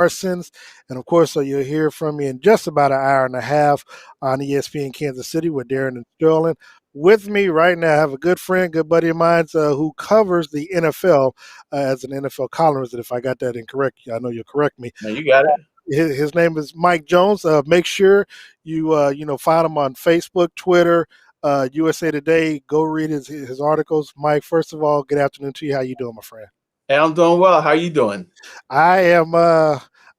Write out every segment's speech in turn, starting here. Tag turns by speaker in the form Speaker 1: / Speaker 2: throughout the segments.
Speaker 1: Parsons. And of course, so you'll hear from me in just about an hour and a half on ESPN Kansas City with Darren and Sterling. With me right now, I have a good friend, good buddy of mine who covers the NFL as an NFL columnist. And if I got that incorrect, I know you'll correct me.
Speaker 2: No, you got it.
Speaker 1: His name is Mike Jones. Make sure you find him on Facebook, Twitter, USA Today. Go read his articles. Mike, first of all, good afternoon to you. How you doing, my friend?
Speaker 2: Hey, I'm doing well. How you doing?
Speaker 1: I am.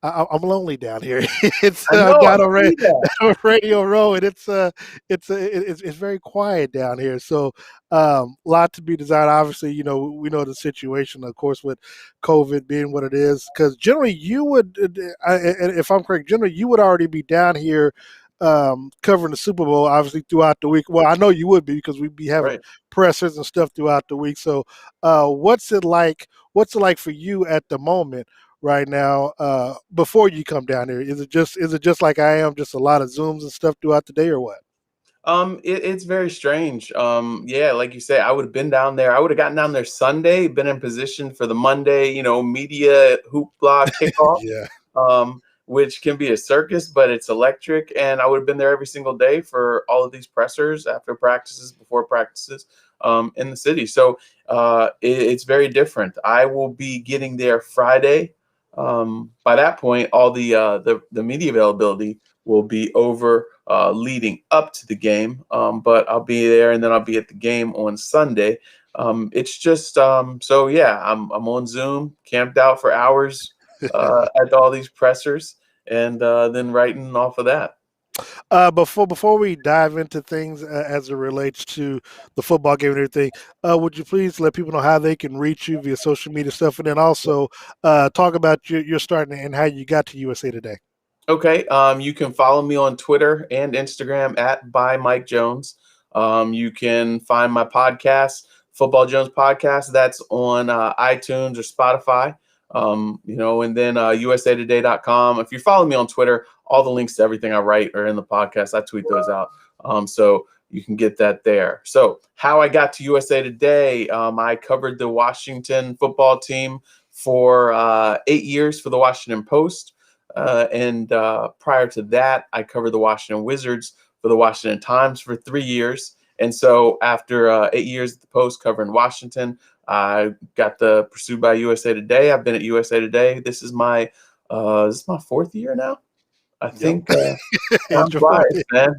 Speaker 1: I'm lonely down here. It's
Speaker 2: I know. I
Speaker 1: down on
Speaker 2: see that.
Speaker 1: Radio Row, and it's very quiet down here. So, lot to be desired. Obviously, we know the situation, of course, with COVID being what it is. Because generally, you would, if I'm correct, generally you would already be down here covering the Super Bowl, obviously throughout the week. Well, I know you would be because we'd be having
Speaker 2: Right.
Speaker 1: pressers and stuff throughout the week. So, what's it like? What's it like for you at the moment? Right now, before you come down here, is it just like I am, just a lot of Zooms and stuff throughout the day, or what?
Speaker 2: It's very strange. Yeah, like you say, I would have been down there. I would have gotten down there Sunday, been in position for the Monday, media hoopla kickoff,
Speaker 1: Yeah.
Speaker 2: which can be a circus, but it's electric. And I would have been there every single day for all of these pressers after practices, before practices, in the city. So it's very different. I will be getting there Friday. By that point, all the media availability will be over leading up to the game. But I'll be there, and then I'll be at the game on Sunday. It's just so yeah, I'm on Zoom, camped out for hours at all these pressers, and then writing off of that.
Speaker 1: Before we dive into things as it relates to the football game and everything, would you please let people know how they can reach you via social media stuff, and then also talk about your starting and how you got to USA Today.
Speaker 2: Okay, you can follow me on Twitter and Instagram at by Mike Jones. You can find my podcast, Football Jones Podcast. That's on iTunes or Spotify. And then usatoday.com. If you follow me on Twitter, all the links to everything I write are in the podcast. I tweet those out. So you can get that there. So how I got to USA Today, I covered the Washington football team for 8 years for the Washington Post. And prior to that, I covered the Washington Wizards for the Washington Times for 3 years. And so after 8 years at the Post covering Washington, I got pursued by USA Today. I've been at USA Today. This is my fourth year now. I think time flies, man.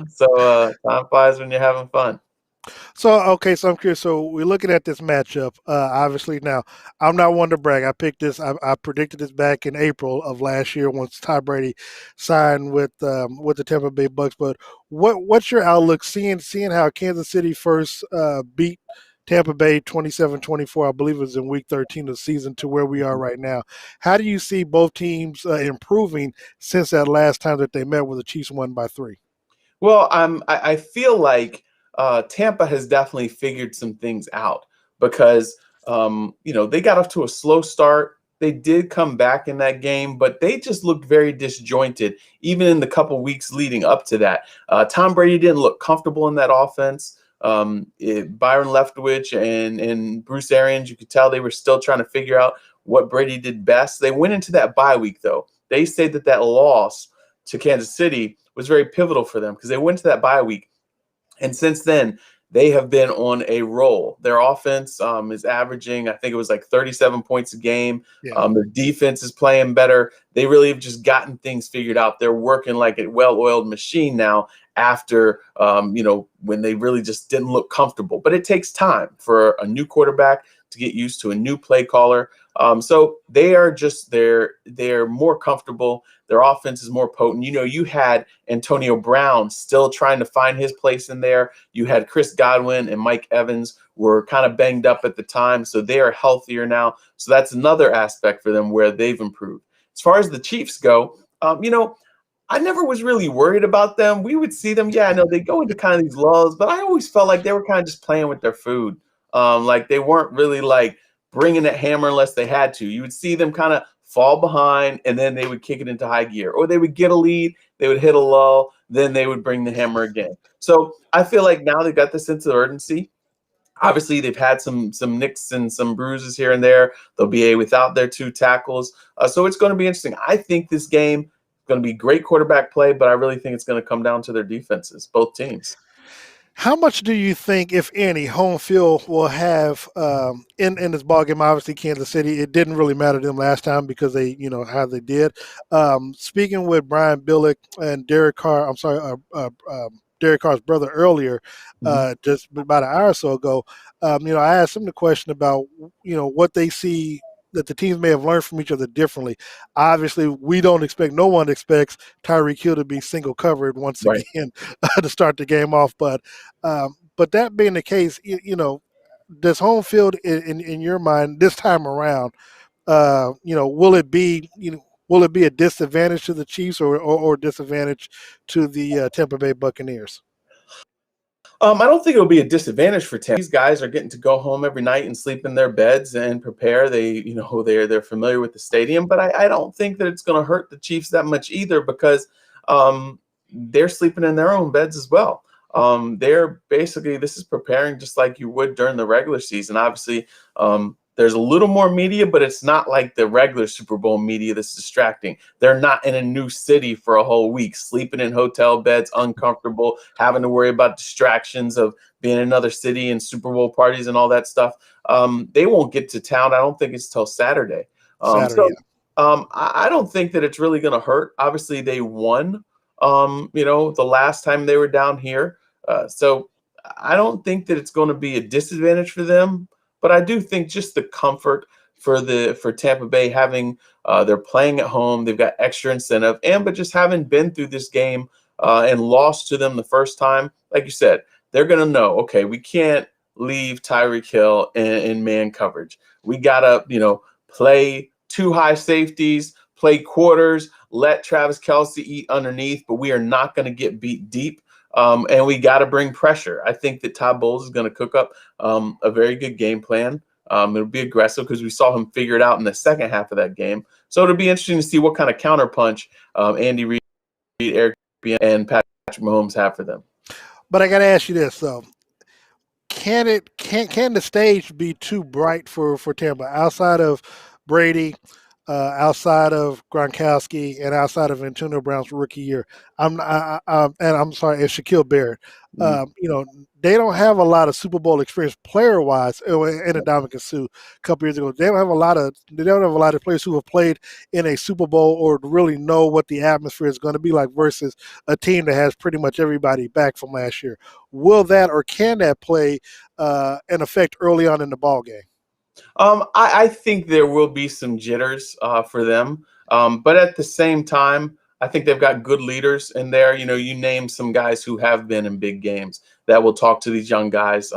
Speaker 2: So time flies when you're having fun.
Speaker 1: So I'm curious. So we're looking at this matchup. Obviously, now I'm not one to brag. I picked this. I predicted this back in April of last year once Tom Brady signed with the Tampa Bay Bucks. But what's your outlook seeing how Kansas City first beat Tampa Bay 27-24? I believe it was in Week 13 of the season to where we are right now. How do you see both teams improving since that last time that they met, where the Chiefs won by 3?
Speaker 2: Well, I feel like Tampa has definitely figured some things out because, they got off to a slow start. They did come back in that game, but they just looked very disjointed, even in the couple weeks leading up to that. Tom Brady didn't look comfortable in that offense. Byron Leftwich and Bruce Arians, you could tell they were still trying to figure out what Brady did best. They went into that bye week, though. They say that loss to Kansas City was very pivotal for them because they went to that bye week. And since then, they have been on a roll. Their offense is averaging, I think it was like 37 points a game.
Speaker 1: Yeah.
Speaker 2: Their defense is playing better. They really have just gotten things figured out. They're working like a well-oiled machine now after, when they really just didn't look comfortable. But it takes time for a new quarterback to get used to a new play caller. So they are just they're more comfortable. Their offense is more potent. You had Antonio Brown still trying to find his place in there. You had Chris Godwin and Mike Evans were kind of banged up at the time, so they are healthier now. So that's another aspect for them where they've improved. As far as the Chiefs go, I never was really worried about them. We would see them, I know they go into kind of these lulls, but I always felt like they were kind of just playing with their food. Like they weren't really like bringing that hammer unless they had to. You would see them kind of fall behind, and then they would kick it into high gear. Or they would get a lead, they would hit a lull, then they would bring the hammer again. So I feel like now they've got the sense of urgency. Obviously, they've had some nicks and some bruises here and there. They'll be without their two tackles, so it's going to be interesting. I think this game is going to be great quarterback play, but I really think it's going to come down to their defenses, both teams.
Speaker 1: How much do you think, if any, home field will have in this ball game? Obviously, Kansas City. It didn't really matter to them last time because they, how they did. Speaking with Brian Billick and Derek Carr, I'm sorry, Derek Carr's brother earlier,
Speaker 2: Mhm.
Speaker 1: just about an hour or so ago. I asked him the question about what they see that the teams may have learned from each other differently. Obviously, we don't expect, no one expects Tyreek Hill to be single covered once
Speaker 2: Right.
Speaker 1: again to start the game off. But that being the case, does home field in your mind this time around, will it be will it be a disadvantage to the Chiefs or disadvantage to the Tampa Bay Buccaneers?
Speaker 2: I don't think it'll be a disadvantage for Tampa. These guys are getting to go home every night and sleep in their beds and prepare. They're familiar with the stadium, but I don't think that it's going to hurt the Chiefs that much either because they're sleeping in their own beds as well. They're basically this is preparing just like you would during the regular season. Obviously, there's a little more media, but it's not like the regular Super Bowl media that's distracting. They're not in a new city for a whole week, sleeping in hotel beds, uncomfortable, having to worry about distractions of being in another city and Super Bowl parties and all that stuff. They won't get to town. I don't think it's till Saturday.
Speaker 1: Saturday,
Speaker 2: So
Speaker 1: yeah.
Speaker 2: I don't think that it's really going to hurt. Obviously, they won. The last time they were down here, so I don't think that it's going to be a disadvantage for them. But I do think just the comfort for Tampa Bay having they're playing at home, they've got extra incentive, and but just having been through this game and lost to them the first time, like you said, they're gonna know. Okay, we can't leave Tyreek Hill in man coverage. We gotta play two high safeties, play quarters, let Travis Kelce eat underneath, but we are not going to get beat deep. And we got to bring pressure. I think that Todd Bowles is going to cook up a very good game plan. It'll be aggressive because we saw him figure it out in the second half of that game. So it'll be interesting to see what kind of counterpunch Andy Reid, Eric and Patrick Mahomes have for them.
Speaker 1: But I got to ask you this though: can the stage be too bright for Tampa outside of Brady, outside of Gronkowski, and outside of Antonio Brown's rookie year? And I'm sorry, it's Shaquille Barrett.
Speaker 2: Mhm.
Speaker 1: They don't have a lot of Super Bowl experience player wise. And Ndamukong Suh a couple years ago, they don't have a lot of players who have played in a Super Bowl or really know what the atmosphere is going to be like versus a team that has pretty much everybody back from last year. Will that or can that play an effect early on in the ball game?
Speaker 2: I think there will be some jitters for them, but at the same time, I think they've got good leaders in there. You name some guys who have been in big games that will talk to these young guys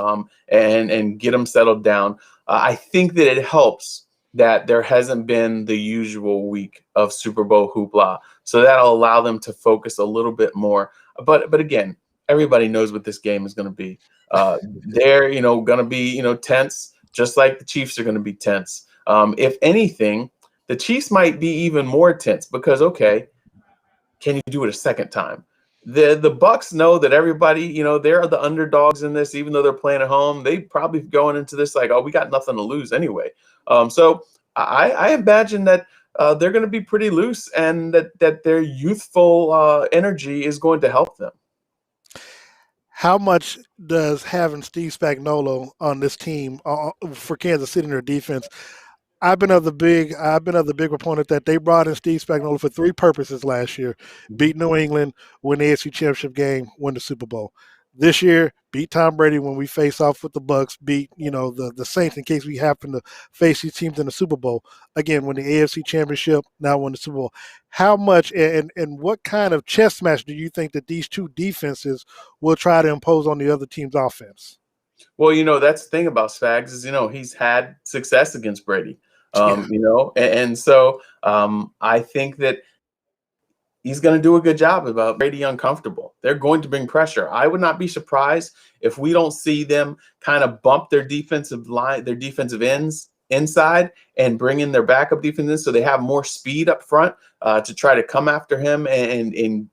Speaker 2: and get them settled down. I think that it helps that there hasn't been the usual week of Super Bowl hoopla, so that'll allow them to focus a little bit more. But again, everybody knows what this game is going to be. They're going to be tense, just like the Chiefs are going to be tense. If anything, the Chiefs might be even more tense because okay, can you do it a second time? The Bucks know that everybody, they're the underdogs in this, even though they're playing at home. They probably going into this like, oh, we got nothing to lose anyway. So I imagine that they're going to be pretty loose, and that their youthful energy is going to help them.
Speaker 1: How much does having Steve Spagnuolo on this team for Kansas City in their defense? I've been of the big proponent that they brought in Steve Spagnuolo for three purposes last year: beat New England, win the AFC Championship game, win the Super Bowl. This year, beat Tom Brady when we face off with the Bucks, beat the Saints in case we happen to face these teams in the Super Bowl. Again, win the AFC Championship, now win the Super Bowl. How much and what kind of chess match do you think that these two defenses will try to impose on the other team's offense?
Speaker 2: Well, that's the thing about Spags is, he's had success against Brady.
Speaker 1: Yeah.
Speaker 2: And so I think that he's going to do a good job about Brady uncomfortable. They're going to bring pressure. I would not be surprised if we don't see them kind of bump their defensive line, their defensive ends inside and bring in their backup defenses so they have more speed up front to try to come after him and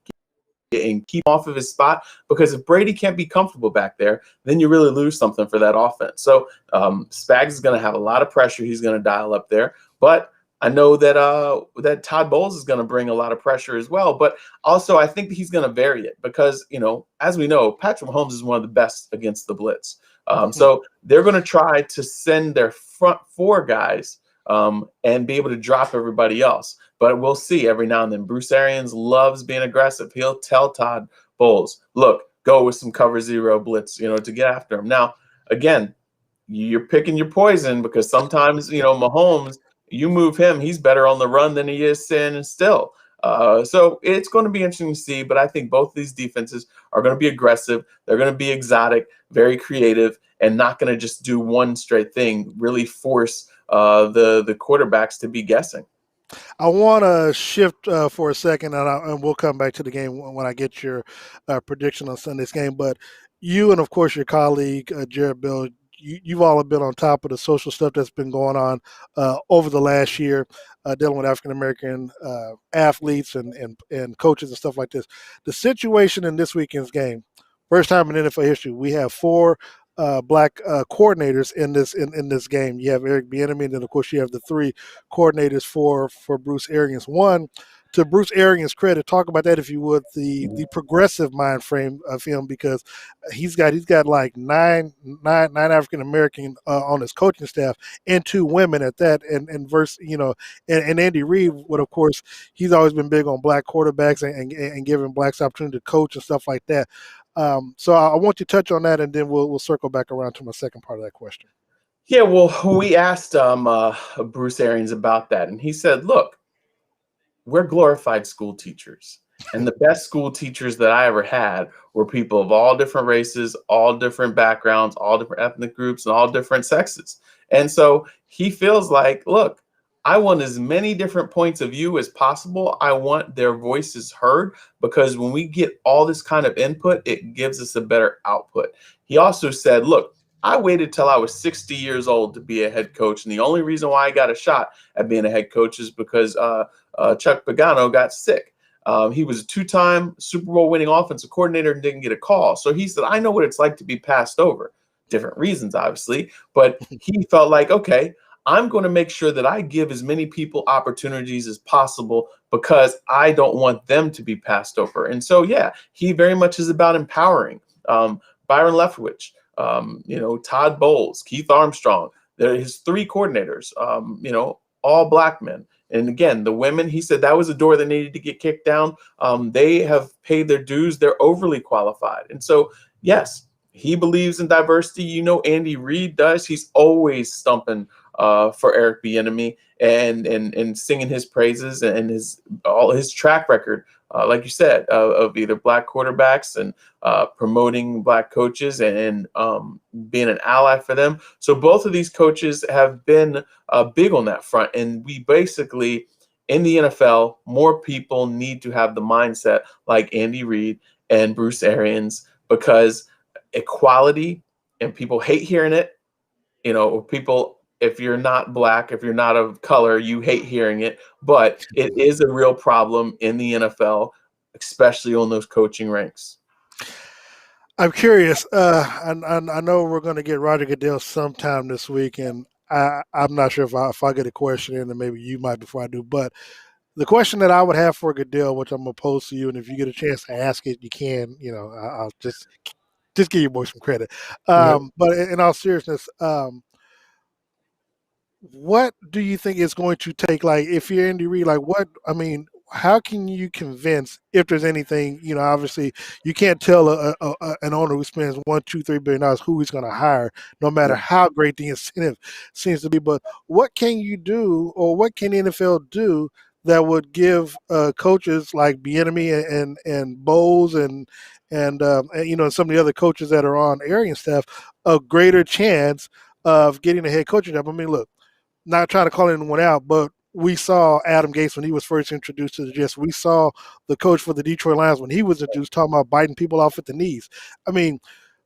Speaker 2: and keep him off of his spot, because if Brady can't be comfortable back there, then you really lose something for that offense. So Spags is going to have a lot of pressure. He's going to dial up there, but I know that that Todd Bowles is going to bring a lot of pressure as well. But also, I think that he's going to vary it because, as we know, Patrick Mahomes is one of the best against the blitz. So they're going to try to send their front four guys and be able to drop everybody else. But we'll see every now and then. Bruce Arians loves being aggressive. He'll tell Todd Bowles, look, go with some cover zero blitz, to get after him. Now, again, you're picking your poison because sometimes, Mahomes, you move him, he's better on the run than he is standing still. So it's going to be interesting to see, but I think both of these defenses are going to be aggressive. They're going to be exotic, very creative, and not going to just do one straight thing, really force the quarterbacks to be guessing.
Speaker 1: I want to shift for a second, and we'll come back to the game when I get your prediction on Sunday's game. But you and, of course, your colleague, Jared Bill, you've all been on top of the social stuff that's been going on over the last year, dealing with African American athletes and coaches and stuff like this. The situation in this weekend's game, first time in NFL history, we have four black coordinators in this game. You have Eric Bieniemy, and then of course you have the three coordinators for Bruce Arians. One, to Bruce Arians' credit, talk about that if you would, the progressive mind frame of him, because he's got like nine African American on his coaching staff and two women at that, and Andy Reid would, of course, he's always been big on black quarterbacks and giving blacks opportunity to coach and stuff like that. So I want you to touch on that, and then we'll circle back around to my second part of that question.
Speaker 2: Yeah, well, we asked Bruce Arians about that, and he said, look, we're glorified school teachers. And the best school teachers that I ever had were people of all different races, all different backgrounds, all different ethnic groups, and all different sexes. And so he feels like, look, I want as many different points of view as possible. I want their voices heard, because when we get all this kind of input, it gives us a better output. He also said, look, I waited till I was 60 years old to be a head coach. And the only reason why I got a shot at being a head coach is because Chuck Pagano got sick. He was a two-time Super Bowl winning offensive coordinator and didn't get a call. So he said, I know what it's like to be passed over. Different reasons, obviously. But he felt like, okay, I'm going to make sure that I give as many people opportunities as possible because I don't want them to be passed over. And so, yeah, he very much is about empowering. Byron Leftwich, Todd Bowles, Keith Armstrong, they're his three coordinators, all black men. And again, the women, he said that was a door that needed to get kicked down. They have paid their dues. They're overly qualified. And so, yes, he believes in diversity. Andy Reid does. He's always stumping for Eric Bieniemy and singing his praises and all his track record, like you said, of either black quarterbacks and promoting black coaches and being an ally for them. So both of these coaches have been big on that front. And we basically, in the NFL, more people need to have the mindset like Andy Reid and Bruce Arians, because equality, and people hate hearing it, people, if you're not black, if you're not of color, you hate hearing it, but it is a real problem in the NFL, especially on those coaching ranks.
Speaker 1: I'm curious. I know we're going to get Roger Goodell sometime this week, and I'm not sure if I get a question in, and maybe you might before I do. But the question that I would have for Goodell, which I'm going to pose to you, and if you get a chance to ask it, you can. I'll just give you boy some credit. But in all seriousness, what do you think it's going to take? Like, if you're Andy Reid, how can you convince, if there's anything, obviously you can't tell an owner who spends $1, $2, $3 billion who he's going to hire, no matter how great the incentive seems to be. But what can you do, or what can the NFL do that would give coaches like Bieniemy and Bowles and some of the other coaches that are on Arians staff a greater chance of getting a head coaching job? I mean, look, not trying to call anyone out, but we saw Adam Gase when he was first introduced to the Jets. We saw the coach for the Detroit Lions when he was introduced talking about biting people off at the knees. I mean,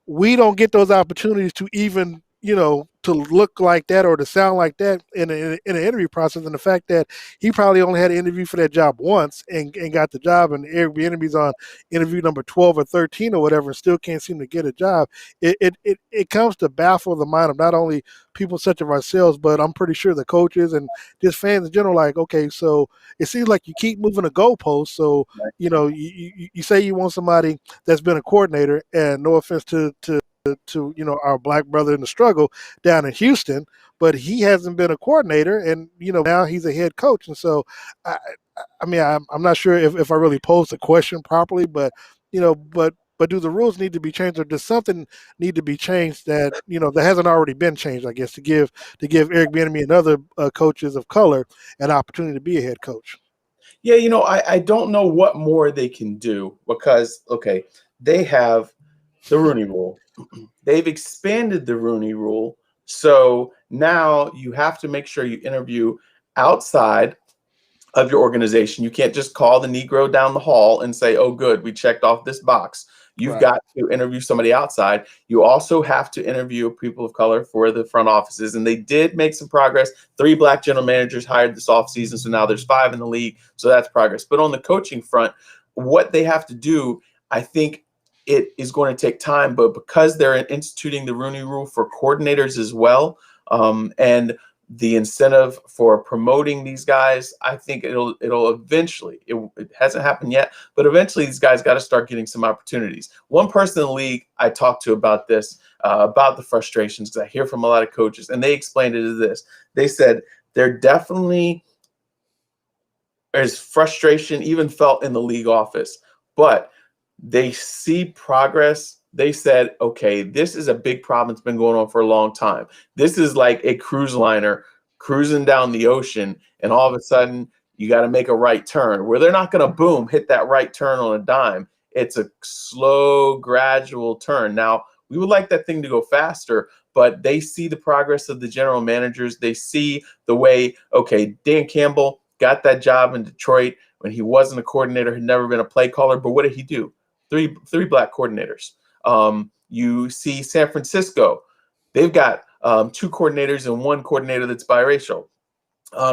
Speaker 1: we don't get those opportunities to even to look like that or to sound like that in an interview process, and the fact that he probably only had an interview for that job once and got the job, and Eric Bieniemy's on interview number 12 or 13 or whatever, and still can't seem to get a job. It comes to baffle the mind of not only people such as ourselves, but I'm pretty sure the coaches and just fans in general. Like, okay, so it seems like you keep moving the goalposts. So you say you want somebody that's been a coordinator, and no offense to our black brother in the struggle down in Houston, but he hasn't been a coordinator, and now he's a head coach, and so I, I mean I'm not sure if I really posed the question properly, but but do the rules need to be changed, or does something need to be changed that hasn't already been changed? I guess to give Eric Bieniemy and other coaches of color an opportunity to be a head coach.
Speaker 2: Yeah, I don't know what more they can do because, okay, they have the Rooney Rule. They've expanded the Rooney Rule. So now you have to make sure you interview outside of your organization. You can't just call the Negro down the hall and say, oh, good, we checked off this box. You've
Speaker 1: Right.
Speaker 2: got to interview somebody outside. You also have to interview people of color for the front offices. And they did make some progress. 3 black general managers hired this offseason. So now there's 5 in the league. So that's progress. But on the coaching front, what they have to do, I think it is going to take time. But because they're instituting the Rooney Rule for coordinators as well, and the incentive for promoting these guys, I think it'll eventually, it hasn't happened yet, but eventually these guys got to start getting some opportunities. One person in the league I talked to about this, about the frustrations, because I hear from a lot of coaches, and they explained it as this. They said there definitely is frustration even felt in the league office, but they see progress. They said, okay, this is a big problem. It's been going on for a long time. This is like a cruise liner cruising down the ocean, and all of a sudden you got to make a right turn where they're not going to boom, hit that right turn on a dime. It's a slow, gradual turn. Now, we would like that thing to go faster, but they see the progress of the general managers. They see the way, okay, Dan Campbell got that job in Detroit when he wasn't a coordinator, had never been a play caller, but what did he do? Three black coordinators. You see San Francisco, they've got 2 coordinators and 1 coordinator that's biracial.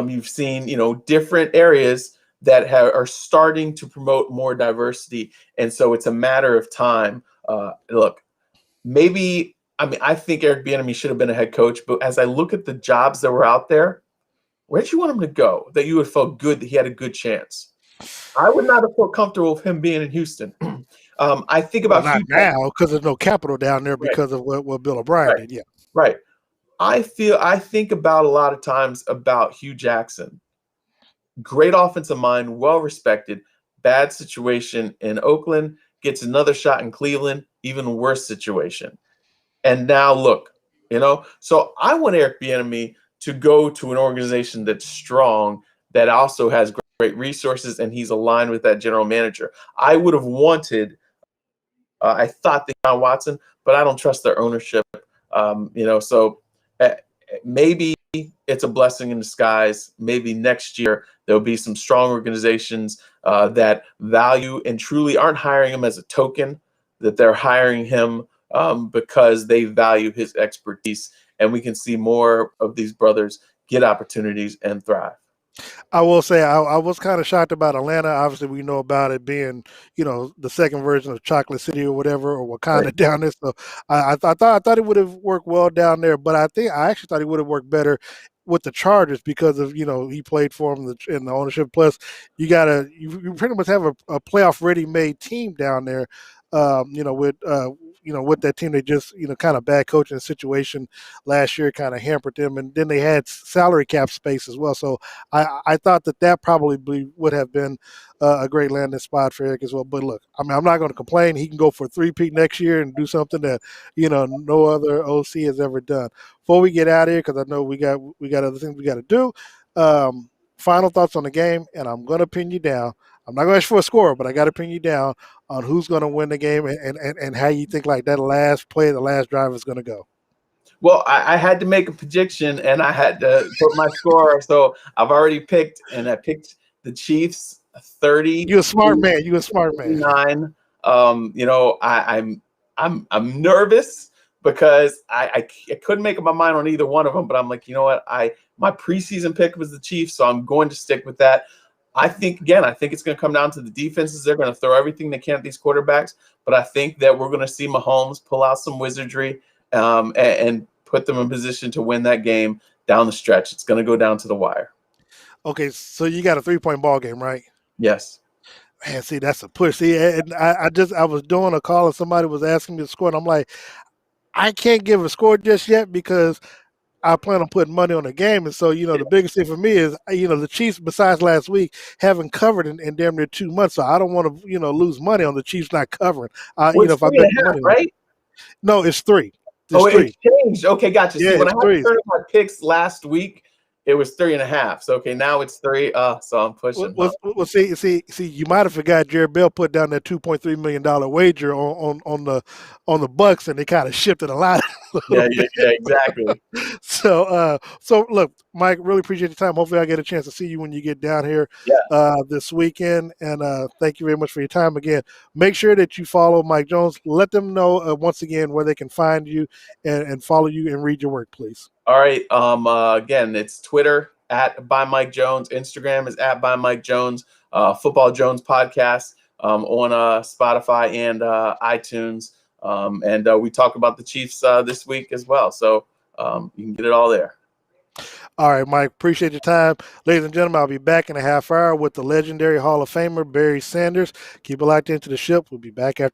Speaker 2: You've seen, different areas that are starting to promote more diversity. And so it's a matter of time. Look, maybe, I think Eric Bieniemy should have been a head coach, but as I look at the jobs that were out there, where'd you want him to go that you would have felt good that he had a good chance? I would not have felt comfortable with him being in Houston. I think
Speaker 1: Well,
Speaker 2: about
Speaker 1: not
Speaker 2: Hugh
Speaker 1: now
Speaker 2: Jackson.
Speaker 1: because there's no capital down there
Speaker 2: Right,
Speaker 1: because of what Bill O'Brien
Speaker 2: right,
Speaker 1: did. Yeah.
Speaker 2: right. I think about a lot of times about Hugh Jackson. Great offensive mind, well respected, bad situation in Oakland, gets another shot in Cleveland, even worse situation. And now look, so I want Eric Bieniemy to go to an organization that's strong, that also has great resources, and he's aligned with that general manager. I would have wanted, I thought they John Watson, but I don't trust their ownership. So uh, maybe it's a blessing in disguise. Maybe next year there'll be some strong organizations that value and truly aren't hiring him as a token, that they're hiring him because they value his expertise, and we can see more of these brothers get opportunities and thrive.
Speaker 1: I will say I was kind of shocked about Atlanta. Obviously, we know about it being, the second version of Chocolate City or whatever, or
Speaker 2: Right.
Speaker 1: Wakanda down there. So I thought it would have worked well down there, but I actually thought it would have worked better with the Chargers because of he played for them in the ownership. Plus, you pretty much have a playoff ready made team down there. With that team, they just kind of bad coaching situation last year kind of hampered them, and then they had salary cap space as well. So I thought that probably would have been a great landing spot for Eric as well. But look, I'm not going to complain. He can go for a three-peat next year and do something that no other OC has ever done. Before we get out of here, because I know we got other things we got to do. Final thoughts on the game, and I'm going to pin you down. I'm not going to ask for a score, but I got to pin you down on who's going to win the game and how you think like that last play, the last drive is going to go.
Speaker 2: Well, I had to make a prediction and I had to put my score. So I've already picked, and I picked the Chiefs 30
Speaker 1: You're a smart
Speaker 2: to
Speaker 1: man. You're a smart man.
Speaker 2: 29. I'm nervous because I couldn't make up my mind on either one of them. But I'm like, you know what? My preseason pick was the Chiefs, so I'm going to stick with that. I think it's going to come down to the defenses. They're going to throw everything they can at these quarterbacks, but I think that we're going to see Mahomes pull out some wizardry and put them in position to win that game down the stretch. It's going to go down to the wire.
Speaker 1: Okay, so you got a 3-point ball game, right?
Speaker 2: Yes.
Speaker 1: Man, see, that's a push. See, and I was doing a call and somebody was asking me the score, and I'm like, I can't give a score just yet because I plan on putting money on the game. And so, the biggest thing for me is, the Chiefs, besides last week, haven't covered in damn near 2 months. So I don't want to, lose money on the Chiefs not covering.
Speaker 2: Well, it's
Speaker 1: If I
Speaker 2: three and
Speaker 1: bet
Speaker 2: a
Speaker 1: the
Speaker 2: half,
Speaker 1: money on it.
Speaker 2: right?
Speaker 1: No, it's three.
Speaker 2: Oh,
Speaker 1: It's
Speaker 2: it
Speaker 1: three.
Speaker 2: changed. Okay, gotcha.
Speaker 1: Yeah,
Speaker 2: See, when I
Speaker 1: it's
Speaker 2: had to
Speaker 1: three.
Speaker 2: turn in my picks last week, it was 3.5. So okay, now it's three. So I'm pushing, huh?
Speaker 1: Well, see, you might have forgot Jared Bell put down that $2.3 million wager on the Bucks, and they kind of shifted a lot a
Speaker 2: Yeah,
Speaker 1: little
Speaker 2: yeah,
Speaker 1: bit.
Speaker 2: yeah, exactly.
Speaker 1: So look, Mike, really appreciate your time. Hopefully, I get a chance to see you when you get down here
Speaker 2: Yeah.
Speaker 1: this weekend. And thank you very much for your time again. Make sure that you follow Mike Jones. Let them know once again where they can find you and follow you and read your work, please.
Speaker 2: All right. Again, it's Twitter at by Mike Jones. Instagram is at by Mike Jones. Football Jones podcast on Spotify and iTunes. And we talk about the Chiefs this week as well. So you can get it all there.
Speaker 1: All right, Mike, appreciate your time. Ladies and gentlemen, I'll be back in a half hour with the legendary Hall of Famer, Barry Sanders. Keep it locked into the ship. We'll be back after